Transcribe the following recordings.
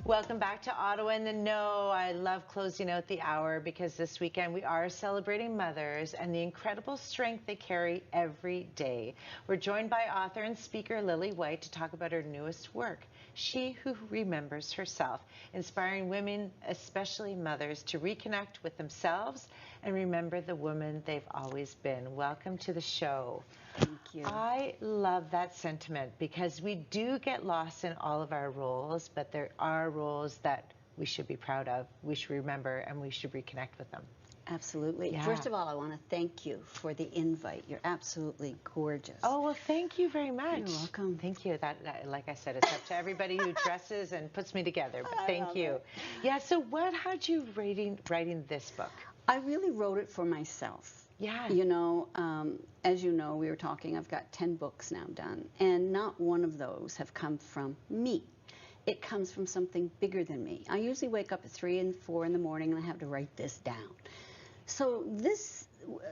Welcome back to Ottawa in the Know. I love closing out the hour because this weekend we are celebrating mothers and the incredible strength they carry every day. We're joined by author and speaker Lilly White to talk about her newest work, She Who Remembers Herself, inspiring women, especially mothers, to reconnect with themselves and remember the woman they've always been. Welcome to the show. Thank you. I love that sentiment because we do get lost in all of our roles, but there are roles that we should be proud of, we should remember, and we should reconnect with them. Absolutely. Yeah. First of all, I want to thank you for the invite. You're absolutely gorgeous. Oh, well, thank you very much. You're welcome. Thank you. That, like I said, it's up to everybody who dresses and puts me together, but thank you. Yeah, so what had you writing this book? I really wrote it for myself. Yeah. You know, as you know, we were talking, I've got 10 books now done, and not one of those have come from me. It comes from something bigger than me. I usually wake up at 3 and 4 in the morning and I have to write this down. So this,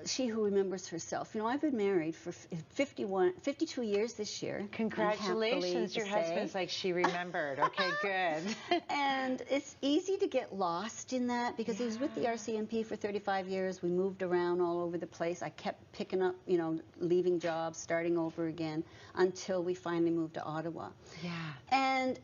She Who Remembers Herself, you know, I've been married for 52 years this year. Congratulations, your husband's like, she remembered. Okay, good. And it's easy to get lost in that because he was with the RCMP for 35 years. We moved around all over the place. I kept picking up, you know, leaving jobs, starting over again until we finally moved to Ottawa. Yeah. And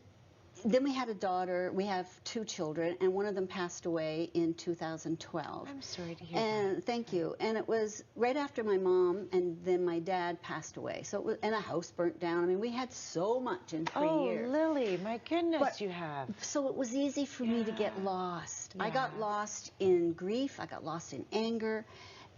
then we had a daughter. We have 2 children, and one of them passed away in 2012. I'm sorry to hear and that. Thank you. And it was right after my mom and then my dad passed away. So it was, and a house burnt down. I mean, we had so much in 3 years. Oh, Lily, my goodness, But- you have. So it was easy for me to get lost. I got Yeah. lost in grief. I got lost in anger.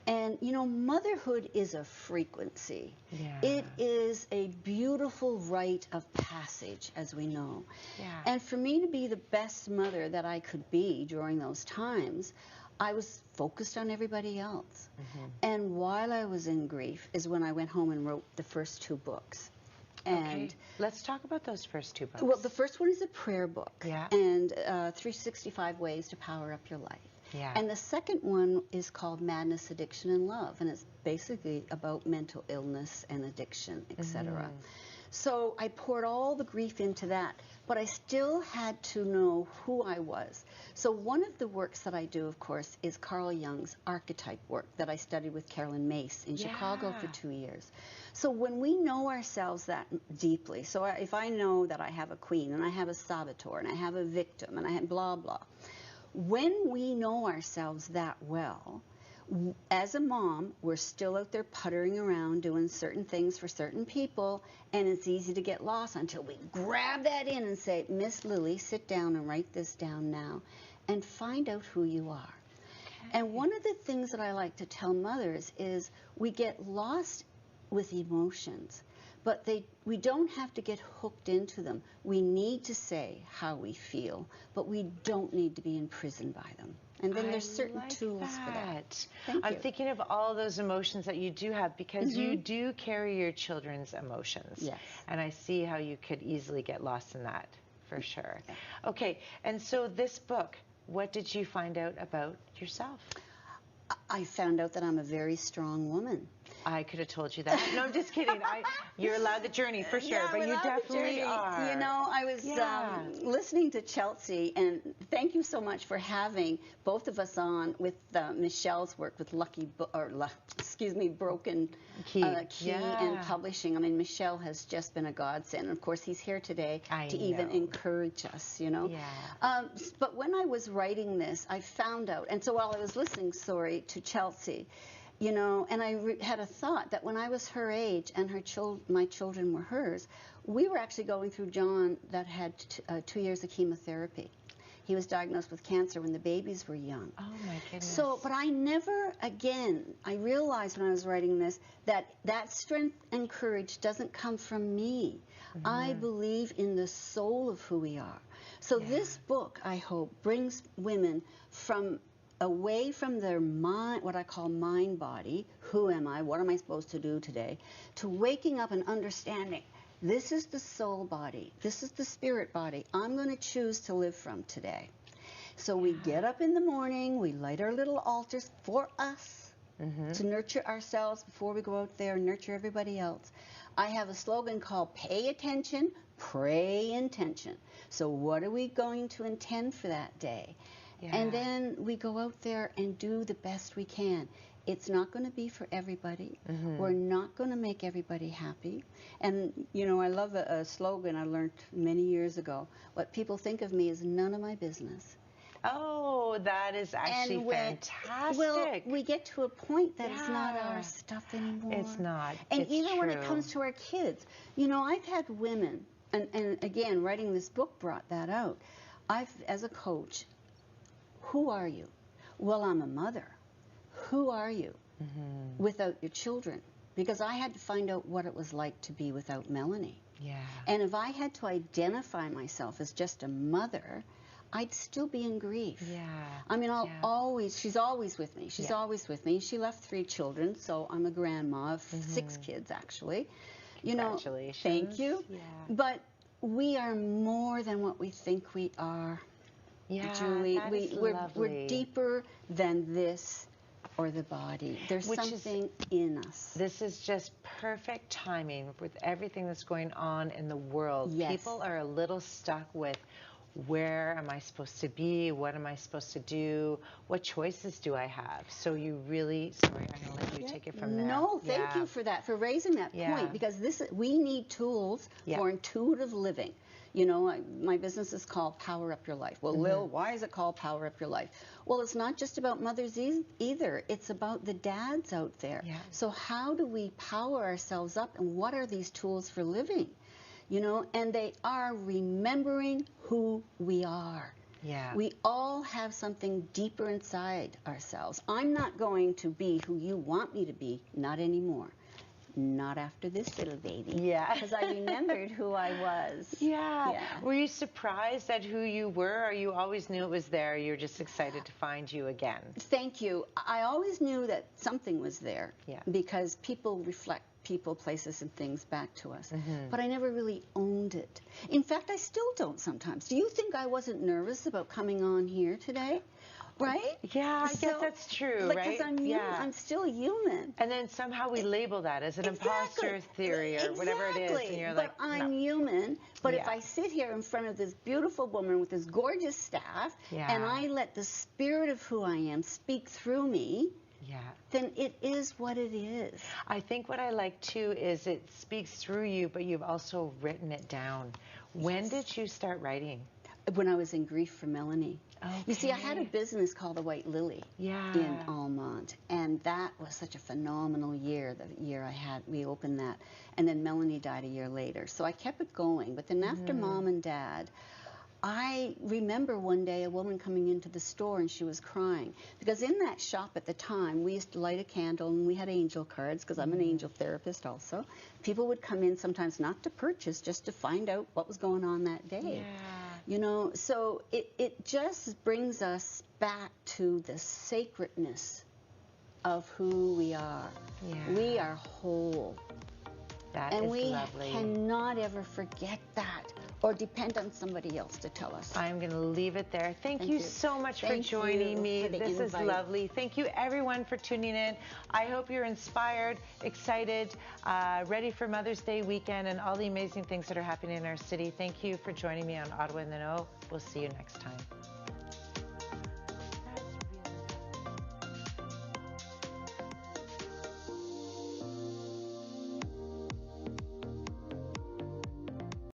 And, you know, motherhood is a frequency. Yeah. It is a beautiful rite of passage, as we know. Yeah. And for me to be the best mother that I could be during those times, I was focused on everybody else. And while I was in grief is when I went home and wrote the first 2 books. And okay. Let's talk about those first 2 books. well, the first one is a prayer book. Yeah. And 365 Ways to Power Up Your Life. Yeah. And the second one is called Madness, Addiction, and Love, and it's basically about mental illness and addiction, etc. So I poured all the grief into that, but I still had to know who I was. So one of the works that I do, of course, is Carl Jung's archetype work that I studied with Carolyn Mace in Chicago for 2 years. So when we know ourselves that deeply, so if I know that I have a queen, and I have a saboteur, and I have a victim, and I have blah, blah, when we know ourselves that well, as a mom, we're still out there puttering around doing certain things for certain people, and it's easy to get lost until we grab that in and say, Miss Lilly, sit down and write this down now and find out who you are. Okay. And one of the things that I like to tell mothers is we get lost with emotions. But we don't have to get hooked into them. We need to say how we feel, but we don't need to be imprisoned by them. And then there's certain tools for that. I'm thinking of all those emotions that you do have because you do carry your children's emotions. Yes. And I see how you could easily get lost in that, for sure. Okay, and so this book, what did you find out about yourself? I found out that I'm a very strong woman. I could have told you that. No, I'm just kidding. You're allowed the journey for sure, but you definitely are. You know, I was listening to Chelsea, and thank you so much for having both of us on with Michelle's work with Broken Key and Publishing. I mean, Michelle has just been a godsend. And of course, he's here today to even encourage us, you know. Yeah. But when I was writing this, I found out, and so while I was listening, to Chelsea, you know, and I had a thought that when I was her age and my children were hers, we were actually going through John that had 2 years of chemotherapy. He was diagnosed with cancer when the babies were young. Oh, my goodness. So, but I never, again, I realized when I was writing this that strength and courage doesn't come from me. I believe in the soul of who we are. So this book, I hope, brings women away from their mind, what I call mind body, who am I, what am I supposed to do today, to waking up and understanding, this is the soul body, this is the spirit body I'm going to choose to live from today. So we get up in the morning, we light our little altars for us to nurture ourselves before we go out there and nurture everybody else. I have a slogan called pay attention, pray intention. So what are we going to intend for that day? Yeah. And then we go out there and do the best we can. It's not going to be for everybody. We're not going to make everybody happy. And, you know, I love a slogan I learned many years ago. What people think of me is none of my business. Oh, that is actually fantastic. Well, we get to a point that it's not our stuff anymore. It's not. And it's even true. when it comes to our kids, you know, I've had women, and again, writing this book brought that out. As a coach, who are you? Well, I'm a mother. Who are you without your children? Because I had to find out what it was like to be without Melanie. Yeah. And if I had to identify myself as just a mother, I'd still be in grief. Yeah. I mean, she's always with me. She's always with me. She left 3 children, so I'm a grandma of 6 kids, actually. You know, Congratulations. thank you. Yeah. But we are more than what we think we are. Yeah, Julie, we're lovely. deeper than this or the body. There's something in us. This is just perfect timing with everything that's going on in the world. Yes. People are a little stuck with, where am I supposed to be? What am I supposed to do? What choices do I have? So you really, sorry, I'm going to let you take it from there. No, thank you for that, for raising that point, because we need tools for intuitive living. You know, my business is called Power Up Your Life. Well, Lil, why is it called Power Up Your Life? Well, it's not just about mothers either. It's about the dads out there. Yeah. So how do we power ourselves up, and what are these tools for living? You know, and they are remembering who we are. Yeah. We all have something deeper inside ourselves. I'm not going to be who you want me to be, not anymore. Not after this little baby. Yeah. Because I remembered who I was. Yeah. Were you surprised at who you were, or you always knew it was there? You were just excited to find you again? Thank you. I always knew that something was there. Yeah. Because people reflect people, places, and things back to us. But I never really owned it. In fact, I still don't sometimes. Do you think I wasn't nervous about coming on here today? Right? Yeah, I guess that's true, right? Because I'm human. I'm still human. And then somehow we label that as an imposter theory or whatever it is. And you're like, I'm human. But if I sit here in front of this beautiful woman with this gorgeous staff, and I let the spirit of who I am speak through me, then it is what it is. I think what I like too is it speaks through you, but you've also written it down. When did you start writing? When I was in grief for Melanie. Okay. You see, I had a business called the White Lilly in Almont, and that was such a phenomenal year, the year we opened that. And then Melanie died a year later. So I kept it going. But then after Mom and Dad, I remember one day a woman coming into the store, and she was crying. Because in that shop at the time, we used to light a candle, and we had angel cards, because I'm an angel therapist also. People would come in sometimes not to purchase, just to find out what was going on that day. You know, so it just brings us back to the sacredness of who we are. We are whole. That and is we lovely. Cannot ever forget that or depend on somebody else to tell us. I'm going to leave it there. Thank you so much for joining me. This is lovely. Thank you, everyone, for tuning in. I hope you're inspired, excited, ready for Mother's Day weekend and all the amazing things that are happening in our city. Thank you for joining me on Ottawa in the Know. We'll see you next time.